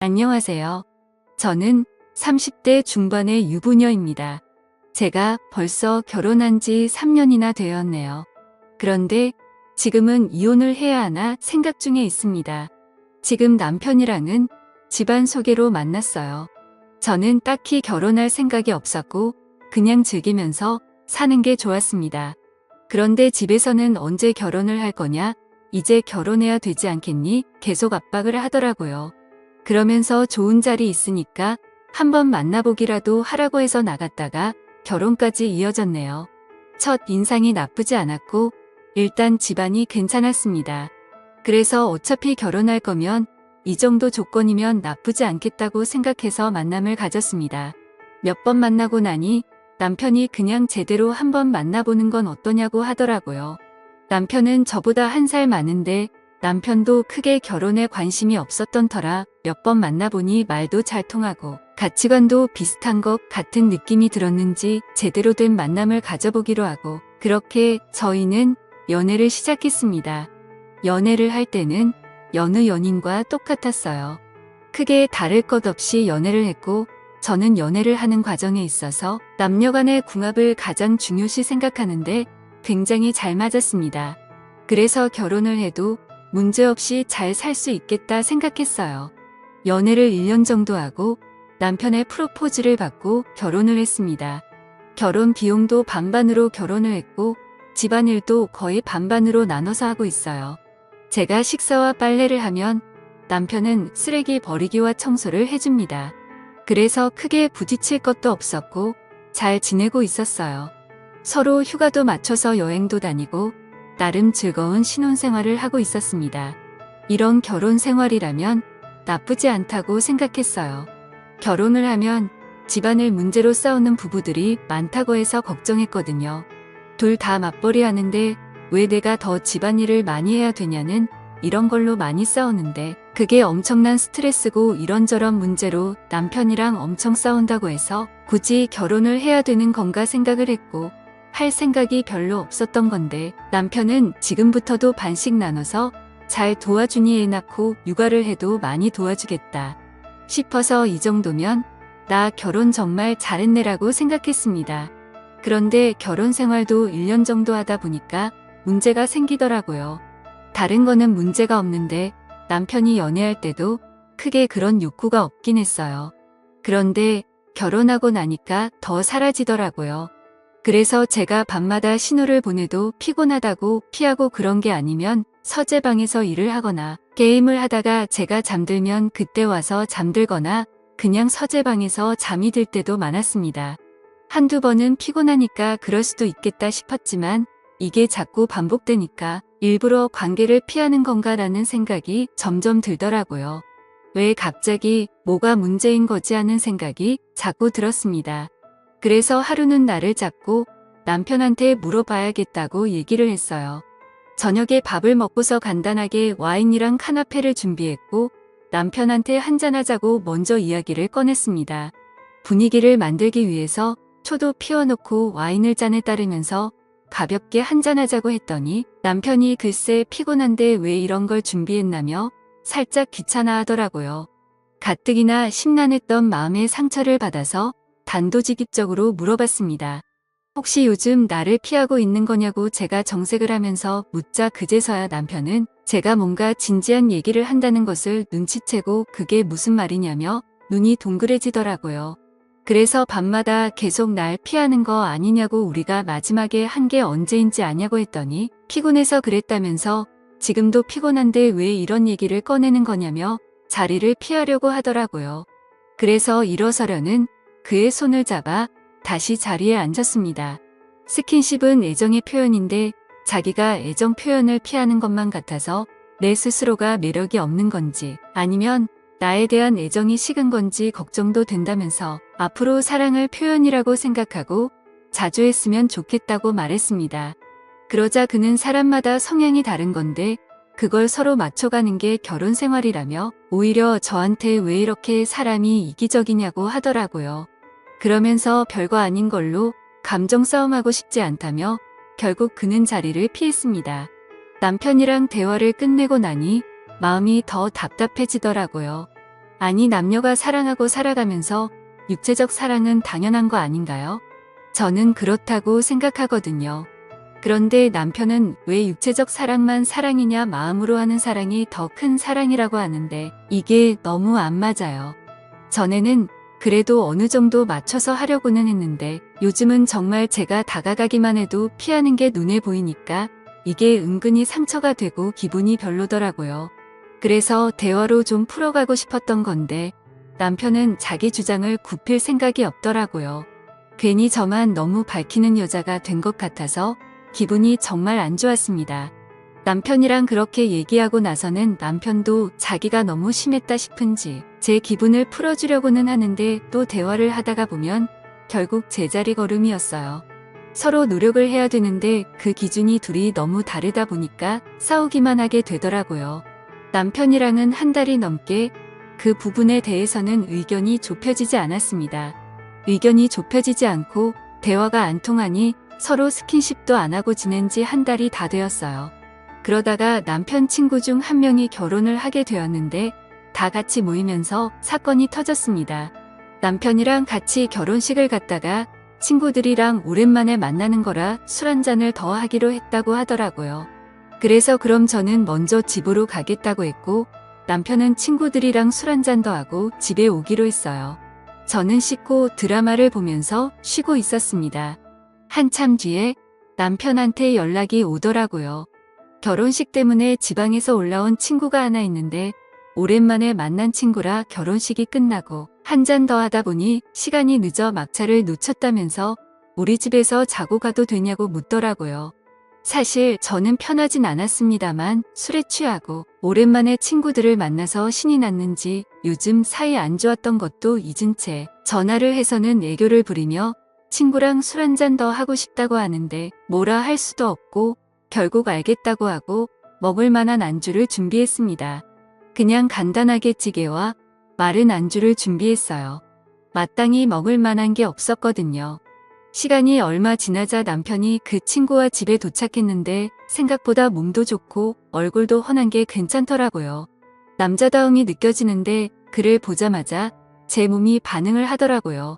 안녕하세요. 저는 30대 중반의 유부녀입니다. 제가 벌써 결혼한 지 3년이나 되었네요. 그런데 지금은 이혼을 해야 하나 생각 중에 있습니다. 지금 남편이랑은 집안 소개로 만났어요. 저는 딱히 결혼할 생각이 없었고 그냥 즐기면서 사는 게 좋았습니다. 그런데 집에서는 언제 결혼을 할 거냐? 이제 결혼해야 되지 않겠니? 계속 압박을 하더라고요. 그러면서 좋은 자리 있으니까 한번 만나보기라도 하라고 해서 나갔다가 결혼까지 이어졌네요. 첫 인상이 나쁘지 않았고 일단 집안이 괜찮았습니다. 그래서 어차피 결혼할 거면 이 정도 조건이면 나쁘지 않겠다고 생각해서 만남을 가졌습니다. 몇 번 만나고 나니 남편이 그냥 제대로 한번 만나보는 건 어떠냐고 하더라고요. 남편은 저보다 1살 많은데 남편도 크게 결혼에 관심이 없었던 터라 몇 번 만나보니 말도 잘 통하고 가치관도 비슷한 것 같은 느낌이 들었는지 제대로 된 만남을 가져보기로 하고 그렇게 저희는 연애를 시작했습니다. 연애를 할 때는 여느 연인과 똑같았어요. 크게 다를 것 없이 연애를 했고 저는 연애를 하는 과정에 있어서 남녀 간의 궁합을 가장 중요시 생각하는데 굉장히 잘 맞았습니다. 그래서 결혼을 해도 문제없이 잘 살 수 있겠다 생각했어요. 연애를 1년 정도 하고 남편의 프로포즈를 받고 결혼을 했습니다. 결혼 비용도 반반으로 결혼을 했고 집안일도 거의 반반으로 나눠서 하고 있어요. 제가 식사와 빨래를 하면 남편은 쓰레기 버리기와 청소를 해줍니다. 그래서 크게 부딪힐 것도 없었고 잘 지내고 있었어요. 서로 휴가도 맞춰서 여행도 다니고 나름 즐거운 신혼생활을 하고 있었습니다. 이런 결혼 생활이라면 나쁘지 않다고 생각했어요. 결혼을 하면 집안일 문제로 싸우는 부부들이 많다고 해서 걱정했거든요. 둘 다 맞벌이 하는데 왜 내가 더 집안일을 많이 해야 되냐는 이런 걸로 많이 싸우는데 그게 엄청난 스트레스고 이런저런 문제로 남편이랑 엄청 싸운다고 해서 굳이 결혼을 해야 되는 건가 생각을 했고 할 생각이 별로 없었던 건데 남편은 지금부터도 반씩 나눠서 잘 도와주니 애 낳고 육아를 해도 많이 도와주겠다 싶어서 이 정도면 나 결혼 정말 잘했네라고 생각했습니다. 그런데 결혼 생활도 1년 정도 하다 보니까 문제가 생기더라고요. 다른 거는 문제가 없는데 남편이 연애할 때도 크게 그런 욕구가 없긴 했어요. 그런데 결혼하고 나니까 더 사라지더라고요. 그래서 제가 밤마다 신호를 보내도 피곤하다고 피하고 그런 게 아니면 서재방에서 일을 하거나 게임을 하다가 제가 잠들면 그때 와서 잠들거나 그냥 서재방에서 잠이 들 때도 많았습니다. 한두 번은 피곤하니까 그럴 수도 있겠다 싶었지만 이게 자꾸 반복되니까 일부러 관계를 피하는 건가라는 생각이 점점 들더라고요. 왜 갑자기 뭐가 문제인 거지 하는 생각이 자꾸 들었습니다. 그래서 하루는 나를 잡고 남편한테 물어봐야겠다고 얘기를 했어요. 저녁에 밥을 먹고서 간단하게 와인이랑 카나페를 준비했고 남편한테 한잔하자고 먼저 이야기를 꺼냈습니다. 분위기를 만들기 위해서 초도 피워놓고 와인을 잔에 따르면서 가볍게 한잔하자고 했더니 남편이 글쎄 피곤한데 왜 이런 걸 준비했나며 살짝 귀찮아하더라고요. 가뜩이나 심란했던 마음의 상처를 받아서 단도직입적으로 물어봤습니다. 혹시 요즘 나를 피하고 있는 거냐고 제가 정색을 하면서 묻자 그제서야 남편은 제가 뭔가 진지한 얘기를 한다는 것을 눈치채고 그게 무슨 말이냐며 눈이 동그래지더라고요. 그래서 밤마다 계속 날 피하는 거 아니냐고 우리가 마지막에 한 게 언제인지 아냐고 했더니 피곤해서 그랬다면서 지금도 피곤한데 왜 이런 얘기를 꺼내는 거냐며 자리를 피하려고 하더라고요. 그래서 일어서려는 그의 손을 잡아 다시 자리에 앉았습니다. 스킨십은 애정의 표현인데 자기가 애정 표현을 피하는 것만 같아서 내 스스로가 매력이 없는 건지 아니면 나에 대한 애정이 식은 건지 걱정도 된다면서 앞으로 사랑을 표현이라고 생각하고 자주 했으면 좋겠다고 말했습니다. 그러자 그는 사람마다 성향이 다른 건데 그걸 서로 맞춰가는 게 결혼 생활이라며 오히려 저한테 왜 이렇게 사람이 이기적이냐고 하더라고요. 그러면서 별거 아닌 걸로 감정 싸움하고 싶지 않다며 결국 그는 자리를 피했습니다. 남편이랑 대화를 끝내고 나니 마음이 더 답답해지더라고요. 아니, 남녀가 사랑하고 살아가면서 육체적 사랑은 당연한 거 아닌가요? 저는 그렇다고 생각하거든요. 그런데 남편은 왜 육체적 사랑만 사랑이냐, 마음으로 하는 사랑이 더 큰 사랑이라고 하는데 이게 너무 안 맞아요. 전에는 그래도 어느 정도 맞춰서 하려고는 했는데 요즘은 정말 제가 다가가기만 해도 피하는 게 눈에 보이니까 이게 은근히 상처가 되고 기분이 별로더라고요. 그래서 대화로 좀 풀어가고 싶었던 건데 남편은 자기 주장을 굽힐 생각이 없더라고요. 괜히 저만 너무 밝히는 여자가 된 것 같아서 기분이 정말 안 좋았습니다. 남편이랑 그렇게 얘기하고 나서는 남편도 자기가 너무 심했다 싶은지 제 기분을 풀어주려고는 하는데 또 대화를 하다가 보면 결국 제자리 걸음이었어요. 서로 노력을 해야 되는데 그 기준이 둘이 너무 다르다 보니까 싸우기만 하게 되더라고요. 남편이랑은 한 달이 넘게 그 부분에 대해서는 의견이 좁혀지지 않았습니다. 의견이 좁혀지지 않고 대화가 안 통하니 서로 스킨십도 안 하고 지낸 지 한 달이 다 되었어요. 그러다가 남편 친구 중 한 명이 결혼을 하게 되었는데 다 같이 모이면서 사건이 터졌습니다. 남편이랑 같이 결혼식을 갔다가 친구들이랑 오랜만에 만나는 거라 술 한 잔을 더 하기로 했다고 하더라고요. 그래서 그럼 저는 먼저 집으로 가겠다고 했고 남편은 친구들이랑 술 한 잔 더 하고 집에 오기로 했어요. 저는 씻고 드라마를 보면서 쉬고 있었습니다. 한참 뒤에 남편한테 연락이 오더라고요. 결혼식 때문에 지방에서 올라온 친구가 하나 있는데 오랜만에 만난 친구라 결혼식이 끝나고 한 잔 더 하다 보니 시간이 늦어 막차를 놓쳤다면서 우리 집에서 자고 가도 되냐고 묻더라고요. 사실 저는 편하진 않았습니다만 술에 취하고 오랜만에 친구들을 만나서 신이 났는지 요즘 사이 안 좋았던 것도 잊은 채 전화를 해서는 애교를 부리며 친구랑 술 한 잔 더 하고 싶다고 하는데 뭐라 할 수도 없고 결국 알겠다고 하고 먹을 만한 안주를 준비했습니다. 그냥 간단하게 찌개와 마른 안주를 준비했어요. 마땅히 먹을 만한 게 없었거든요. 시간이 얼마 지나자 남편이 그 친구와 집에 도착했는데 생각보다 몸도 좋고 얼굴도 훤한 게 괜찮더라고요. 남자다움이 느껴지는데 그를 보자마자 제 몸이 반응을 하더라고요.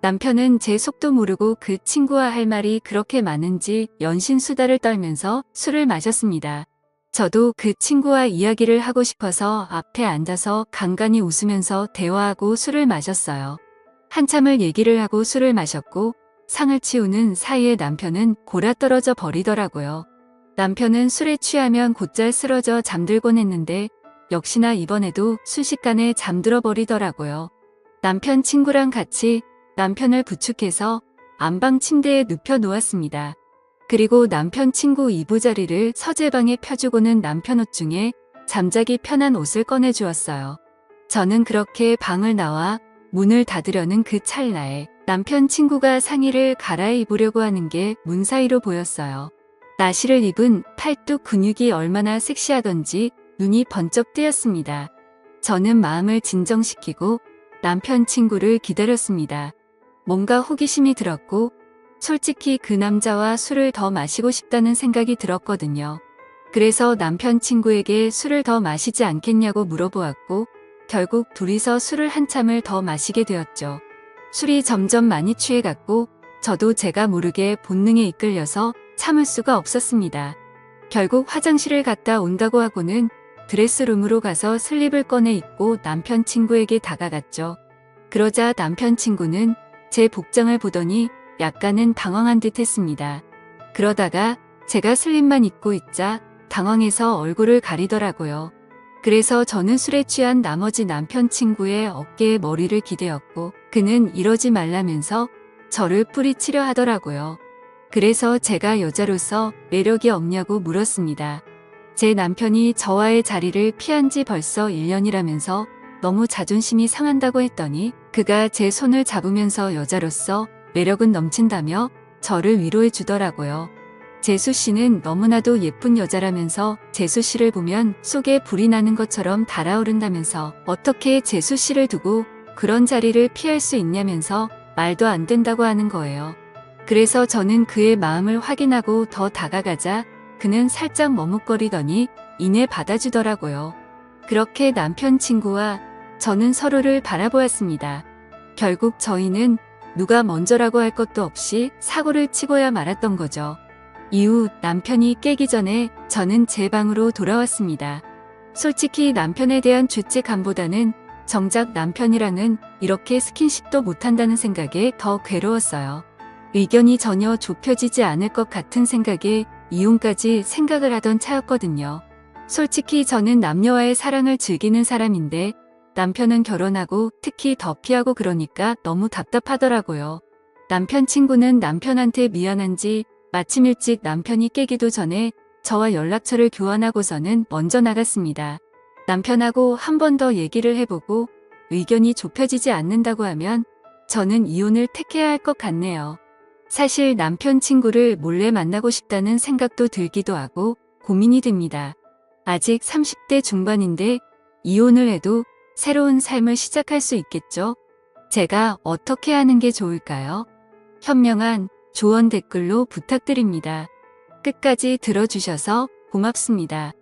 남편은 제 속도 모르고 그 친구와 할 말이 그렇게 많은지 연신수다를 떨면서 술을 마셨습니다. 저도 그 친구와 이야기를 하고 싶어서 앞에 앉아서 간간히 웃으면서 대화하고 술을 마셨어요. 한참을 얘기를 하고 술을 마셨고 상을 치우는 사이에 남편은 골아떨어져 버리더라고요. 남편은 술에 취하면 곧잘 쓰러져 잠들곤 했는데 역시나 이번에도 순식간에 잠들어 버리더라고요. 남편 친구랑 같이 남편을 부축해서 안방 침대에 눕혀 놓았습니다. 그리고 남편 친구 이부자리를 서재방에 펴주고는 남편 옷 중에 잠자기 편한 옷을 꺼내 주었어요. 저는 그렇게 방을 나와 문을 닫으려는 그 찰나에 남편 친구가 상의를 갈아입으려고 하는 게 문 사이로 보였어요. 나시를 입은 팔뚝 근육이 얼마나 섹시하던지 눈이 번쩍 뜨였습니다. 저는 마음을 진정시키고 남편 친구를 기다렸습니다. 뭔가 호기심이 들었고 솔직히 그 남자와 술을 더 마시고 싶다는 생각이 들었거든요. 그래서 남편 친구에게 술을 더 마시지 않겠냐고 물어보았고 결국 둘이서 술을 한참을 더 마시게 되었죠. 술이 점점 많이 취해갔고 저도 제가 모르게 본능에 이끌려서 참을 수가 없었습니다. 결국 화장실을 갔다 온다고 하고는 드레스룸으로 가서 슬립을 꺼내 입고 남편 친구에게 다가갔죠. 그러자 남편 친구는 제 복장을 보더니 약간은 당황한 듯 했습니다. 그러다가 제가 슬립만 입고 있자 당황해서 얼굴을 가리더라고요. 그래서 저는 술에 취한 나머지 남편 친구의 어깨에 머리를 기대었고 그는 이러지 말라면서 저를 뿌리치려 하더라고요. 그래서 제가 여자로서 매력이 없냐고 물었습니다. 제 남편이 저와의 자리를 피한 지 벌써 1년이라면서 너무 자존심이 상한다고 했더니 그가 제 손을 잡으면서 여자로서 매력은 넘친다며 저를 위로해 주더라고요. 재수 씨는 너무나도 예쁜 여자라면서 재수 씨를 보면 속에 불이 나는 것처럼 달아오른다면서 어떻게 재수 씨를 두고 그런 자리를 피할 수 있냐면서 말도 안 된다고 하는 거예요. 그래서 저는 그의 마음을 확인하고 더 다가가자 그는 살짝 머뭇거리더니 이내 받아주더라고요. 그렇게 남편 친구와 저는 서로를 바라보았습니다. 결국 저희는 누가 먼저라고 할 것도 없이 사고를 치고야 말았던 거죠. 이후 남편이 깨기 전에 저는 제 방으로 돌아왔습니다. 솔직히 남편에 대한 죄책감보다는 정작 남편이랑은 이렇게 스킨십도 못한다는 생각에 더 괴로웠어요. 의견이 전혀 좁혀지지 않을 것 같은 생각에 이혼까지 생각을 하던 차였거든요. 솔직히 저는 남녀와의 사랑을 즐기는 사람인데 남편은 결혼하고 특히 더 피하고 그러니까 너무 답답하더라고요. 남편 친구는 남편한테 미안한지 마침 일찍 남편이 깨기도 전에 저와 연락처를 교환하고서는 먼저 나갔습니다. 남편하고 한 번 더 얘기를 해보고 의견이 좁혀지지 않는다고 하면 저는 이혼을 택해야 할 것 같네요. 사실 남편 친구를 몰래 만나고 싶다는 생각도 들기도 하고 고민이 됩니다. 아직 30대 중반인데 이혼을 해도 새로운 삶을 시작할 수 있겠죠? 제가 어떻게 하는 게 좋을까요? 현명한 조언 댓글로 부탁드립니다. 끝까지 들어주셔서 고맙습니다.